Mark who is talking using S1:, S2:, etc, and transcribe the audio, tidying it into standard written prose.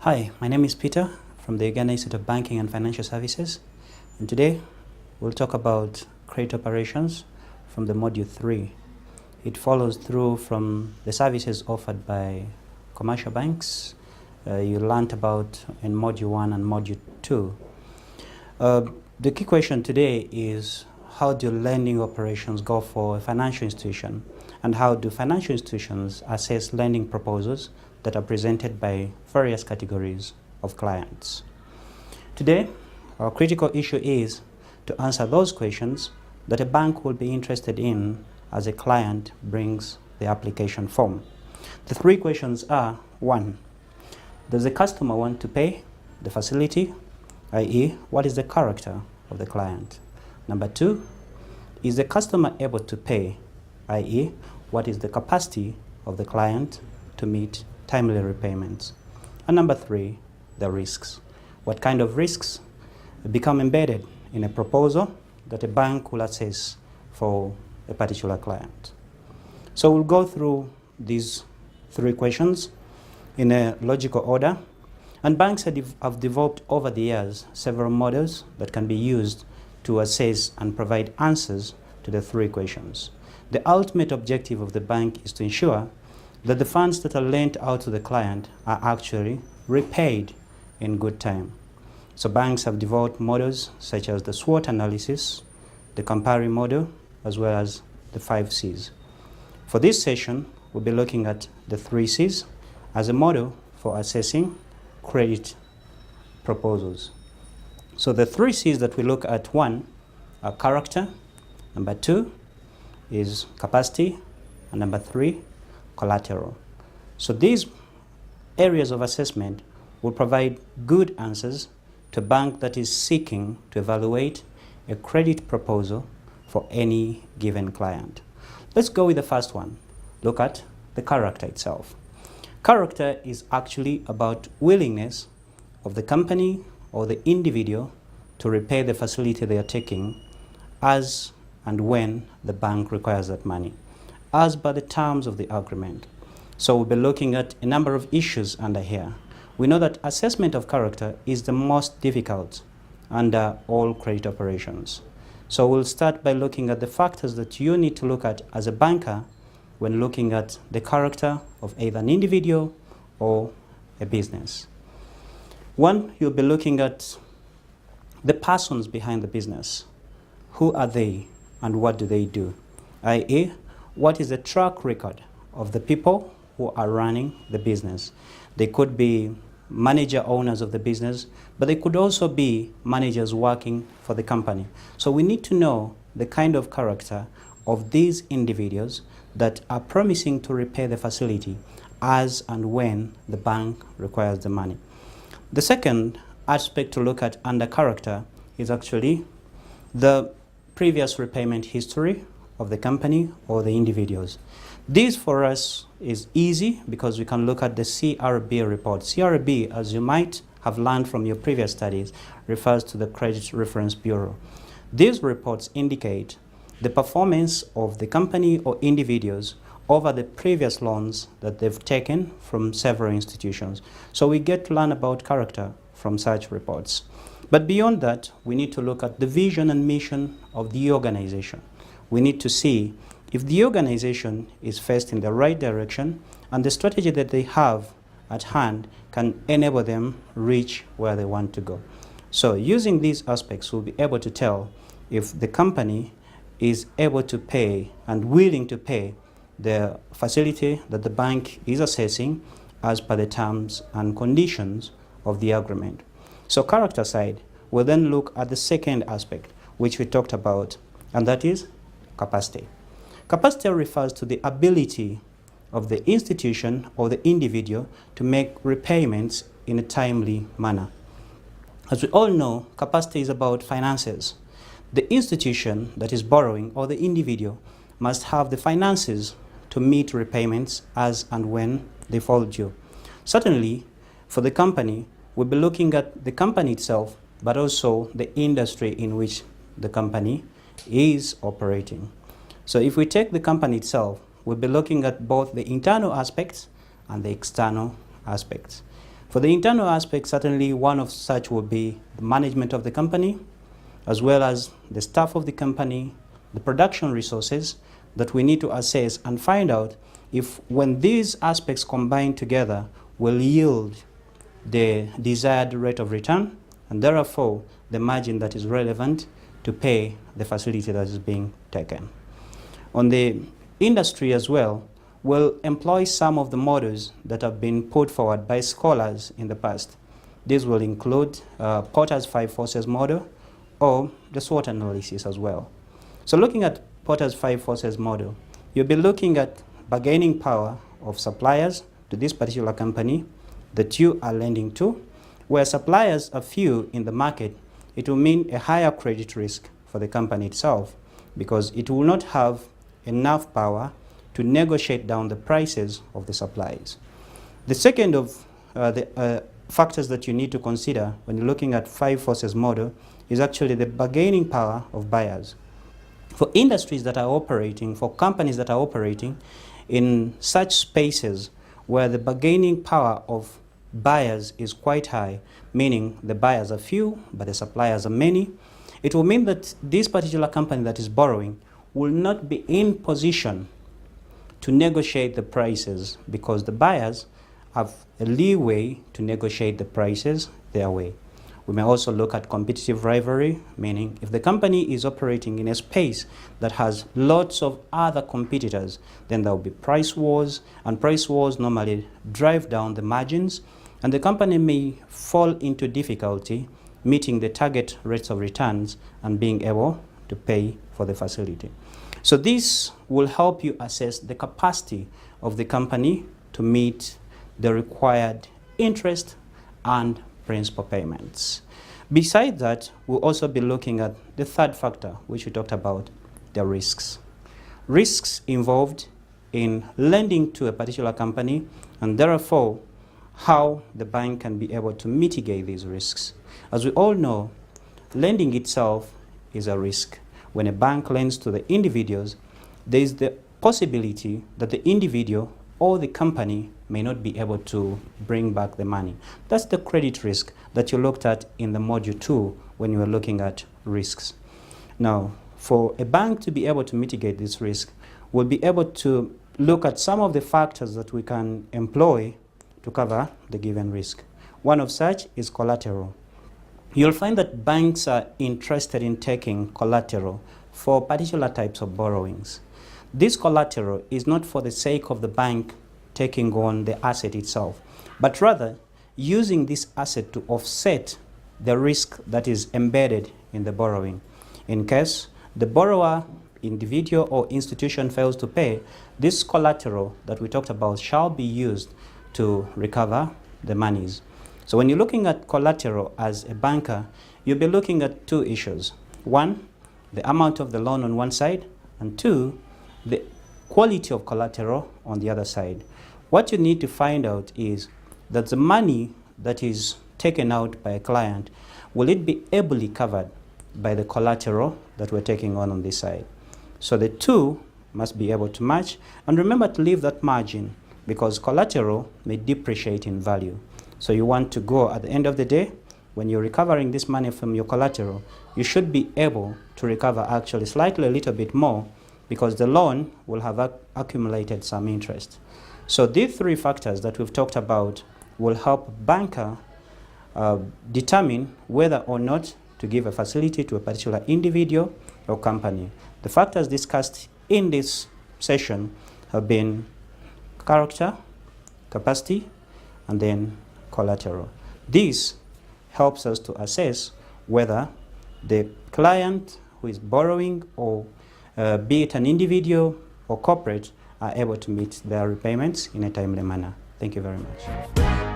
S1: Hi, my name is Peter from the Uganda Institute of Banking and Financial Services, and today we'll talk about credit operations from the Module 3. It follows through from the services offered by commercial banks you learned about in Module 1 and Module 2. The key question today is, how do lending operations go for a financial institution, and how do financial institutions assess lending proposals that are presented by various categories of clients? Today, our critical issue is to answer those questions that a bank will be interested in as a client brings the application form. The three questions are: 1, does the customer want to pay the facility, i.e., what is the character of the client? Number 2, is the customer able to pay, i.e., what is the capacity of the client to meet timely repayments? And number 3, the risks. What kind of risks become embedded in a proposal that a bank will assess for a particular client? So we'll go through these three questions in a logical order, and banks have developed over the years several models that can be used to assess and provide answers to the three questions. The ultimate objective of the bank is to ensure that the funds that are lent out to the client are actually repaid in good time. So banks have developed models such as the SWOT analysis, the Campari model, as well as the 5 C's. For this session, we'll be looking at the 3 C's as a model for assessing credit proposals. So the 3 C's that we look at: 1 are character, number 2 is capacity, and number 3, collateral. So these areas of assessment will provide good answers to a bank that is seeking to evaluate a credit proposal for any given client. Let's go with the first one. Look at the character itself. Character is actually about willingness of the company or the individual to repay the facility they are taking as and when the bank requires that money, as per the terms of the agreement. So we'll be looking at a number of issues under here. We know that assessment of character is the most difficult under all credit operations. So we'll start by looking at the factors that you need to look at as a banker when looking at the character of either an individual or a business. 1, you'll be looking at the persons behind the business. Who are they and what do they do? i.e., what is the track record of the people who are running the business? They could be manager owners of the business, but they could also be managers working for the company. So we need to know the kind of character of these individuals that are promising to repay the facility as and when the bank requires the money. The second aspect to look at under character is actually the previous repayment history of the company or the individuals. This for us is easy because we can look at the CRB report. CRB, as you might have learned from your previous studies, refers to the Credit Reference Bureau. These reports indicate the performance of the company or individuals over the previous loans that they've taken from several institutions. So we get to learn about character from such reports. But beyond that, we need to look at the vision and mission of the organization. We need to see if the organization is faced in the right direction and the strategy that they have at hand can enable them reach where they want to go. So using these aspects, we'll be able to tell if the company is able to pay and willing to pay the facility that the bank is assessing as per the terms and conditions of the agreement. So character side, we'll then look at the second aspect, which we talked about, and that is capacity. Capacity refers to the ability of the institution or the individual to make repayments in a timely manner. As we all know, capacity is about finances. The institution that is borrowing or the individual must have the finances to meet repayments as and when they fall due. Certainly, for the company, we'll be looking at the company itself, but also the industry in which the company is operating. So if we take the company itself, we'll be looking at both the internal aspects and the external aspects. For the internal aspect, certainly one of such will be the management of the company, as well as the staff of the company, the production resources that we need to assess and find out if when these aspects combine together will yield the desired rate of return, and therefore the margin that is relevant to pay the facility that is being taken. On the industry as well, we'll employ some of the models that have been put forward by scholars in the past. These will include Porter's 5 forces model or the SWOT analysis as well. So looking at Porter's 5 forces model, you'll be looking at bargaining power of suppliers to this particular company that you are lending to. Where suppliers are few in the market, it will mean a higher credit risk for the company itself because it will not have enough power to negotiate down the prices of the supplies. The second of the factors that you need to consider when you're looking at 5 forces model is actually the bargaining power of buyers. For industries that are operating, for companies that are operating in such spaces where the bargaining power of buyers is quite high, meaning the buyers are few but the suppliers are many, it will mean that this particular company that is borrowing will not be in position to negotiate the prices because the buyers have a leeway to negotiate the prices their way. We may also look at competitive rivalry, meaning if the company is operating in a space that has lots of other competitors, then there will be price wars, and price wars normally drive down the margins, and the company may fall into difficulty meeting the target rates of returns and being able to pay for the facility. So this will help you assess the capacity of the company to meet the required interest and principal payments. Besides that, we'll also be looking at the third factor, which we talked about, the risks. Risks involved in lending to a particular company, and therefore how the bank can be able to mitigate these risks. As we all know, lending itself is a risk. When a bank lends to the individuals, there is the possibility that the individual or the company may not be able to bring back the money. That's the credit risk that you looked at in the module 2 when you were looking at risks. Now, for a bank to be able to mitigate this risk, we'll be able to look at some of the factors that we can employ to cover the given risk. One of such is collateral. You'll find that banks are interested in taking collateral for particular types of borrowings. This collateral is not for the sake of the bank taking on the asset itself, but rather using this asset to offset the risk that is embedded in the borrowing. In case the borrower, individual or institution fails to pay, this collateral that we talked about shall be used to recover the monies. So when you're looking at collateral as a banker, you'll be looking at 2 issues. 1, the amount of the loan on one side, and 2, the quality of collateral on the other side. What you need to find out is that the money that is taken out by a client, will it be ably covered by the collateral that we're taking on this side? So the 2 must be able to match, and remember to leave that margin because collateral may depreciate in value. So you want to go at the end of the day, when you're recovering this money from your collateral, you should be able to recover actually slightly a little bit more because the loan will have accumulated some interest. So these 3 factors that we've talked about will help banker determine whether or not to give a facility to a particular individual or company. The factors discussed in this session have been character, capacity, and then collateral. This helps us to assess whether the client who is borrowing, or be it an individual or corporate, are able to meet their repayments in a timely manner. Thank you very much.